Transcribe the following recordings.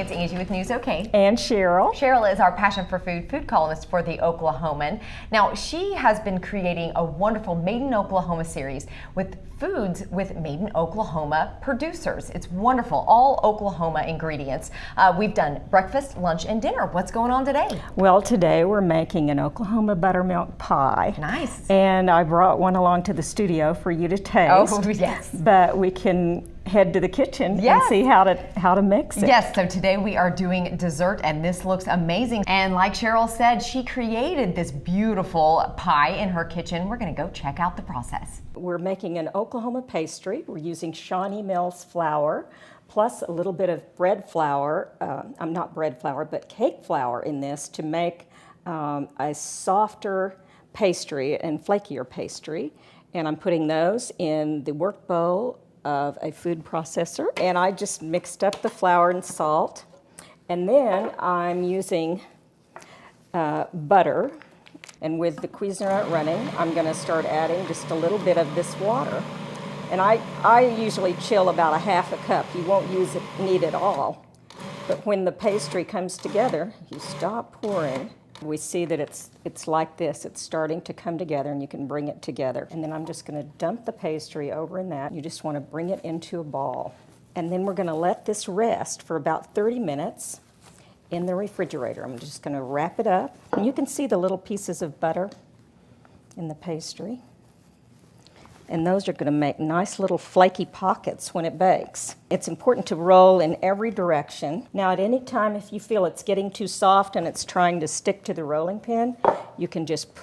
it's Angie with News OK. And Cheryl. Cheryl is our Passion for food columnist for the Oklahoman. Now, she has been creating a wonderful Made in Oklahoma series with foods with Made in Oklahoma producers. It's wonderful, all Oklahoma ingredients. We've done breakfast, lunch, and dinner. What's going on today? Well, today we're making an Oklahoma buttermilk pie. Nice. And I brought one along to the studio for you to taste. Oh, yes. But we can head to the kitchen Yes. and see how to mix it. Yes, so today we are doing dessert and this looks amazing. And like Cheryl said, she created this beautiful pie in her kitchen. We're gonna go check out the process. We're making an Oklahoma pastry. We're using Shawnee Mills flour plus a little bit of bread flour, not bread flour, but cake flour in this to make a softer pastry and flakier pastry. And I'm putting those in the work bowl of a food processor, and I just mixed up the flour and salt, and then I'm using butter, and with the Cuisinart running I'm going to start adding just a little bit of this water, and I usually chill about a half a cup. You won't need it all, but when the pastry comes together you stop pouring. We see that it's like this. It's starting to come together and you can bring it together. And then I'm just going to dump the pastry over in that. You just want to bring it into a ball. And then we're going to let this rest for about 30 minutes in the refrigerator. I'm just going to wrap it up. And you can see the little pieces of butter in the pastry. And those are going to make nice little flaky pockets when it bakes. It's important to roll in every direction. Now, at any time, if you feel it's getting too soft and it's trying to stick to the rolling pin, you can just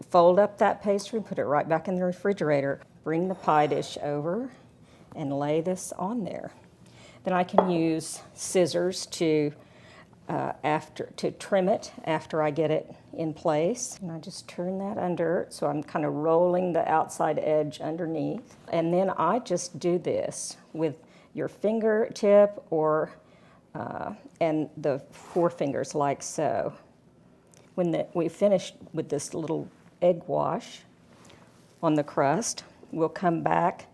fold up that pastry and put it right back in the refrigerator. Bring the pie dish over and lay this on there. Then I can use scissors to trim it after I get it in place. And I just turn that under, so I'm kind of rolling the outside edge underneath. And then I just do this with your fingertip and the forefingers like so. When we finish with this little egg wash on the crust, we'll come back,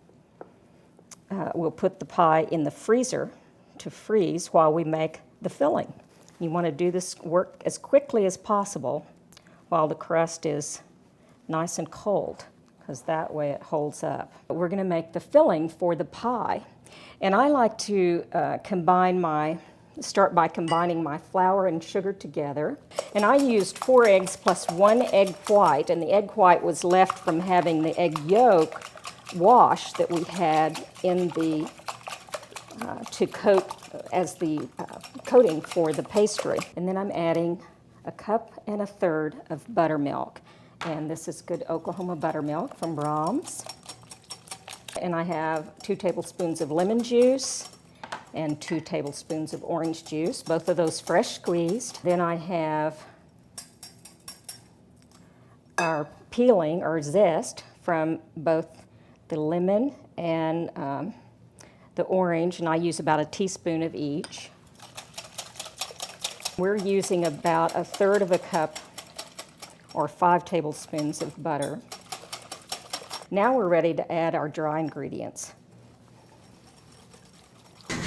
we'll put the pie in the freezer to freeze while we make the filling. You want to do this work as quickly as possible while the crust is nice and cold, because that way it holds up. We're going to make the filling for the pie. And I like to start by combining my flour and sugar together. And I used 4 eggs plus 1 egg white, and the egg white was left from having the egg yolk wash that we had in the to coat as the coating for the pastry. And then I'm adding 1 1/3 cups of buttermilk. And this is good Oklahoma buttermilk from Brahms. And I have 2 tablespoons of lemon juice and 2 tablespoons of orange juice, both of those fresh squeezed. Then I have our peeling or zest from both the lemon and the orange, and I use about 1 teaspoon of each. We're using about 1/3 cup or 5 tablespoons of butter. Now we're ready to add our dry ingredients.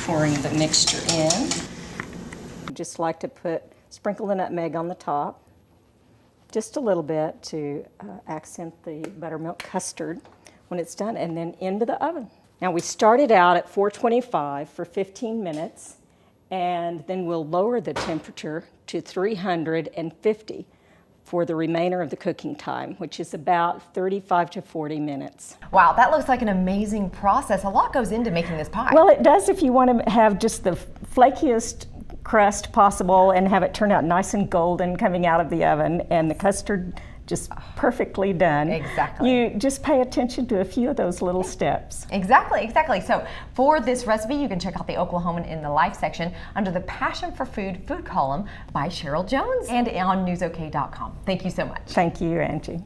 Pouring the mixture in. I just like to sprinkle the nutmeg on the top, just a little bit to accent the buttermilk custard when it's done, and then into the oven. Now we started out at 425 for 15 minutes, and then we'll lower the temperature to 350 for the remainder of the cooking time, which is about 35 to 40 minutes. Wow, that looks like an amazing process. A lot goes into making this pie. Well, it does if you want to have just the flakiest crust possible and have it turn out nice and golden coming out of the oven, and the custard just perfectly done. Exactly. You just pay attention to a few of those little steps. Exactly. So for this recipe, you can check out the Oklahoman in the Life section under the Passion for food column by Cheryl Jones and on newsok.com. Thank you so much. Thank you, Angie.